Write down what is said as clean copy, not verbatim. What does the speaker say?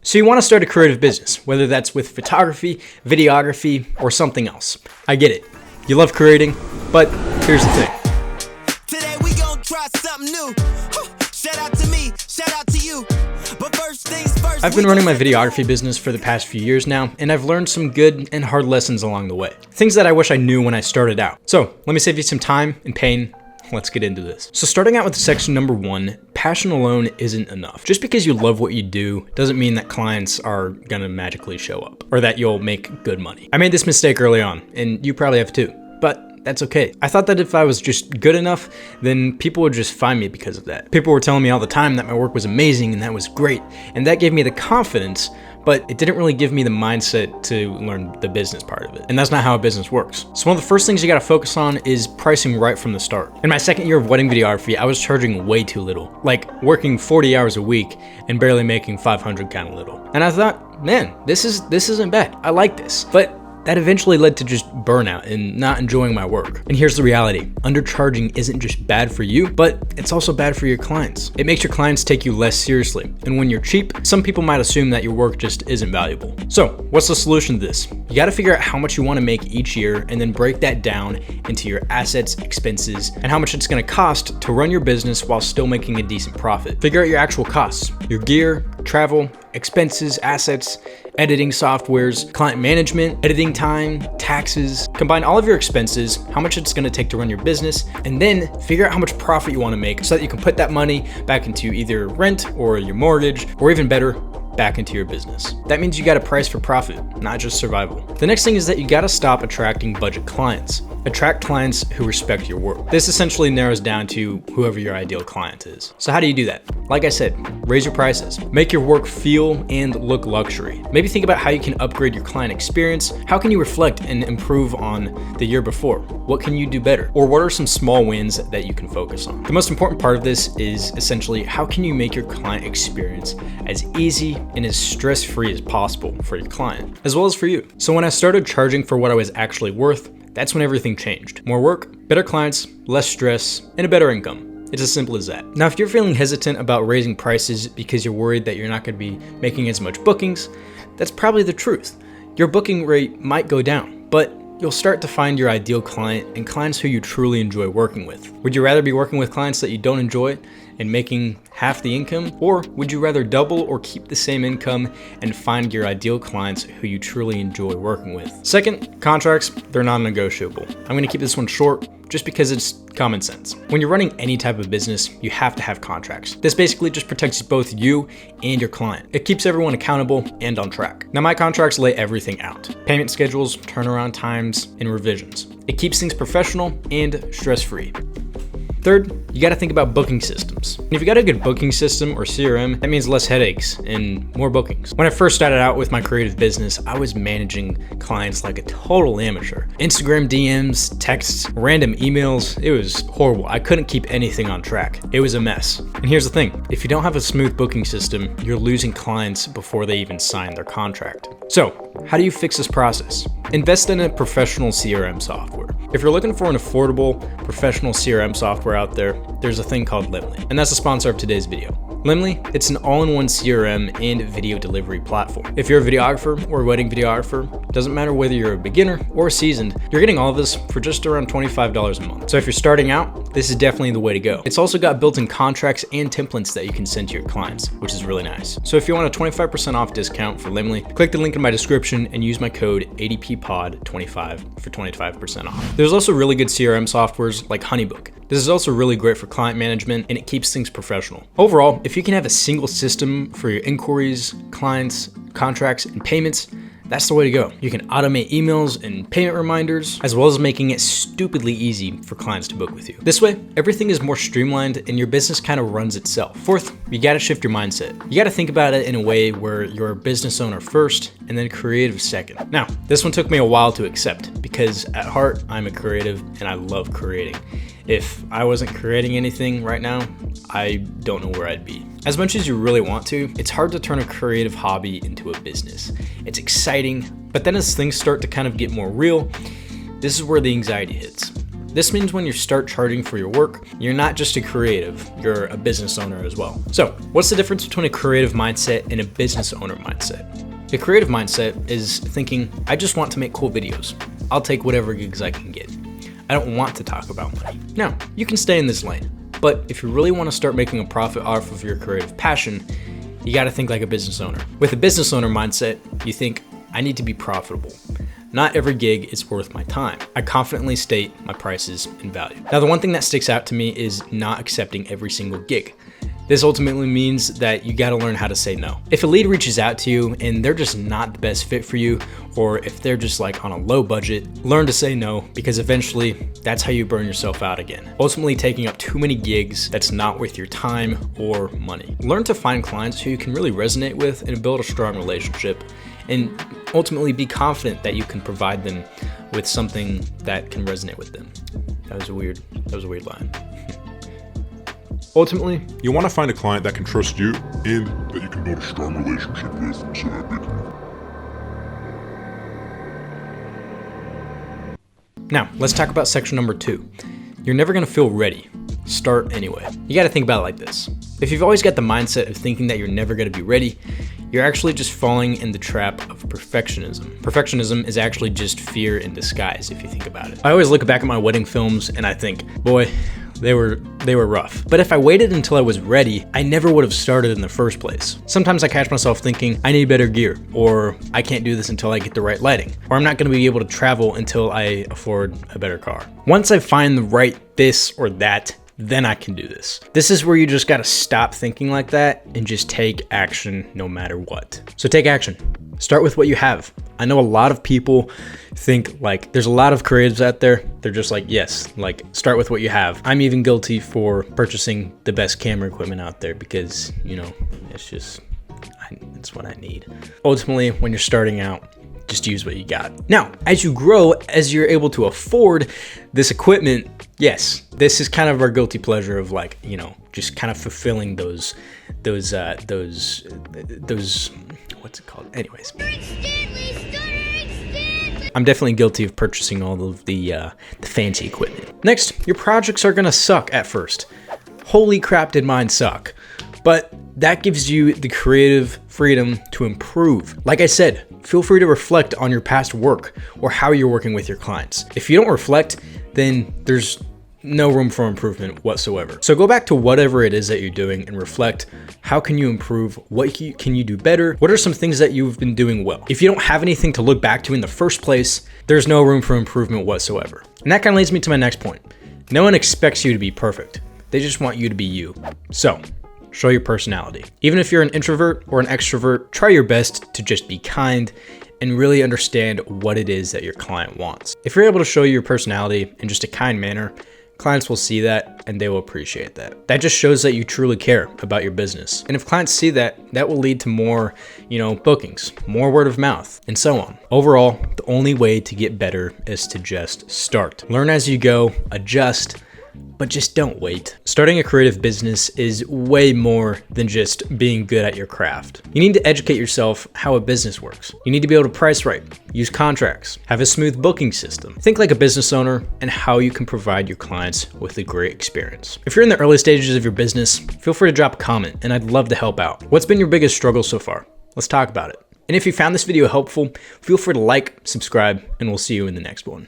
So you want to start a creative business, whether that's with photography, videography, or something else. I get it. You love creating, but here's the thing. Today we gon' try something new. Shout out to me, shout out to you. But first things first. I've been running my videography business for the past few years now, and I've learned some good and hard lessons along the way. Things that I wish I knew when I started out. So let me save you some time and pain. Let's get into this. So starting out with section number 1, passion alone isn't enough. Just because you love what you do doesn't mean that clients are gonna magically show up or that you'll make good money. I made this mistake early on, and you probably have too, but that's okay. I thought that if I was just good enough, then people would just find me because of that. People were telling me all the time that my work was amazing and that was great, and that gave me the confidence, but it didn't really give me the mindset to learn the business part of it. And that's not how a business works. So one of the first things you gotta focus on is pricing right from the start. In my second year of wedding videography, I was charging way too little, like working 40 hours a week and barely making 500 kind of little. And I thought, man, this isn't bad. I like this. But that eventually led to just burnout and not enjoying my work. And here's the reality. Undercharging isn't just bad for you, but it's also bad for your clients. It makes your clients take you less seriously. And when you're cheap, some people might assume that your work just isn't valuable. So what's the solution to this? You gotta figure out how much you wanna make each year and then break that down into your assets, expenses, and how much it's gonna cost to run your business while still making a decent profit. Figure out your actual costs, your gear, travel, expenses, assets, editing softwares, client management, editing time, taxes. Combine all of your expenses, how much it's gonna take to run your business, and then figure out how much profit you wanna make so that you can put that money back into either rent or your mortgage, or even better, back into your business. That means you gotta price for profit, not just survival. The next thing is that you gotta stop attracting budget clients. Attract clients who respect your work. This essentially narrows down to whoever your ideal client is. So how do you do that? Like I said, raise your prices. Make your work feel and look luxury. Maybe think about how you can upgrade your client experience. How can you reflect and improve on the year before? What can you do better? Or what are some small wins that you can focus on? The most important part of this is essentially how can you make your client experience as easy and as stress-free as possible for your client, as well as for you. So when I started charging for what I was actually worth, that's when everything changed. More work, better clients, less stress, and a better income. It's as simple as that. Now, if you're feeling hesitant about raising prices because you're worried that you're not going to be making as much bookings, that's probably the truth. Your booking rate might go down, but you'll start to find your ideal client and clients who you truly enjoy working with. Would you rather be working with clients that you don't enjoy and making half the income? Or would you rather double or keep the same income and find your ideal clients who you truly enjoy working with? Second, contracts, they're non-negotiable. I'm gonna keep this one short just because it's common sense. When you're running any type of business, you have to have contracts. This basically just protects both you and your client. It keeps everyone accountable and on track. Now, my contracts lay everything out. Payment schedules, turnaround times, and revisions. It keeps things professional and stress-free. Third, you gotta think about booking systems. And if you got a good booking system or CRM, that means less headaches and more bookings. When I first started out with my creative business, I was managing clients like a total amateur. Instagram DMs, texts, random emails, it was horrible. I couldn't keep anything on track. It was a mess. And here's the thing, if you don't have a smooth booking system, you're losing clients before they even sign their contract. So, how do you fix this process? Invest in a professional CRM software. If you're looking for an affordable, professional CRM software out there, there's a thing called Limly, and that's the sponsor of today's video. Limly, it's an all-in-one CRM and video delivery platform. If you're a videographer or a wedding videographer, doesn't matter whether you're a beginner or seasoned, you're getting all of this for just around $25 a month. So if you're starting out, this is definitely the way to go. It's also got built-in contracts and templates that you can send to your clients, which is really nice. So if you want a 25% off discount for Limly, click the link in my description and use my code ADPPOD25 for 25% off. There's also really good CRM softwares like Honeybook. This is also really great for client management and it keeps things professional. Overall, if you can have a single system for your inquiries, clients, contracts, and payments, that's the way to go. You can automate emails and payment reminders, as well as making it stupidly easy for clients to book with you. This way, everything is more streamlined and your business kind of runs itself. Fourth, you gotta shift your mindset. You gotta think about it in a way where you're a business owner first and then creative second. Now, this one took me a while to accept because at heart, I'm a creative and I love creating. If I wasn't creating anything right now, I don't know where I'd be. As much as you really want to, it's hard to turn a creative hobby into a business. It's exciting, but then as things start to kind of get more real, this is where the anxiety hits. This means when you start charging for your work, you're not just a creative, you're a business owner as well. So, what's the difference between a creative mindset and a business owner mindset? A creative mindset is thinking, I just want to make cool videos. I'll take whatever gigs I can get. I don't want to talk about money. Now, you can stay in this lane, but if you really want to start making a profit off of your creative passion, you got to think like a business owner. With a business owner mindset, you think, I need to be profitable. Not every gig is worth my time. I confidently state my prices and value. Now, the one thing that sticks out to me is not accepting every single gig. This ultimately means that you gotta learn how to say no. If a lead reaches out to you and they're just not the best fit for you, or if they're just like on a low budget, learn to say no, because eventually that's how you burn yourself out again. Ultimately taking up too many gigs that's not worth your time or money. Learn to find clients who you can really resonate with and build a strong relationship, and ultimately be confident that you can provide them with something that can resonate with them. That was a weird line. Ultimately, you want to find a client that can trust you and that you can build a strong relationship with so that they can. Now, let's talk about section number 2. You're never gonna feel ready. Start anyway. You gotta think about it like this. If you've always got the mindset of thinking that you're never gonna be ready, you're actually just falling in the trap of perfectionism. Perfectionism is actually just fear in disguise if you think about it. I always look back at my wedding films and I think, boy, they were rough. But if I waited until I was ready, I never would have started in the first place. Sometimes I catch myself thinking, I need better gear, or I can't do this until I get the right lighting, or I'm not gonna be able to travel until I afford a better car. Once I find the right this or that, then I can do this. This is where you just gotta stop thinking like that and just take action no matter what. So take action. Start with what you have. I know a lot of people think like there's a lot of creatives out there. They're just like, yes, like start with what you have. I'm even guilty for purchasing the best camera equipment out there because, you know, it's what I need. Ultimately, when you're starting out, just use what you got. Now, as you grow, as you're able to afford this equipment, yes, this is kind of our guilty pleasure of like, you know, just kind of fulfilling those, what's it called? Anyways. I'm definitely guilty of purchasing all of the fancy equipment. Next, your projects are gonna suck at first. Holy crap, did mine suck. But that gives you the creative freedom to improve. Like I said, feel free to reflect on your past work or how you're working with your clients. If you don't reflect, then there's no room for improvement whatsoever. So go back to whatever it is that you're doing and reflect, how can you improve? What can you do better? What are some things that you've been doing well? If you don't have anything to look back to in the first place, there's no room for improvement whatsoever. And that kind of leads me to my next point. No one expects you to be perfect. They just want you to be you. So show your personality. Even if you're an introvert or an extrovert, try your best to just be kind and really understand what it is that your client wants. If you're able to show your personality in just a kind manner, clients will see that and they will appreciate that. That just shows that you truly care about your business. And if clients see that, that will lead to more, bookings, more word of mouth, and so on. Overall, the only way to get better is to just start. Learn as you go, adjust, but just don't wait. Starting a creative business is way more than just being good at your craft. You need to educate yourself how a business works. You need to be able to price right, use contracts, have a smooth booking system. Think like a business owner and how you can provide your clients with a great experience. If you're in the early stages of your business, feel free to drop a comment and I'd love to help out. What's been your biggest struggle so far? Let's talk about it. And if you found this video helpful, feel free to like, subscribe, and we'll see you in the next one.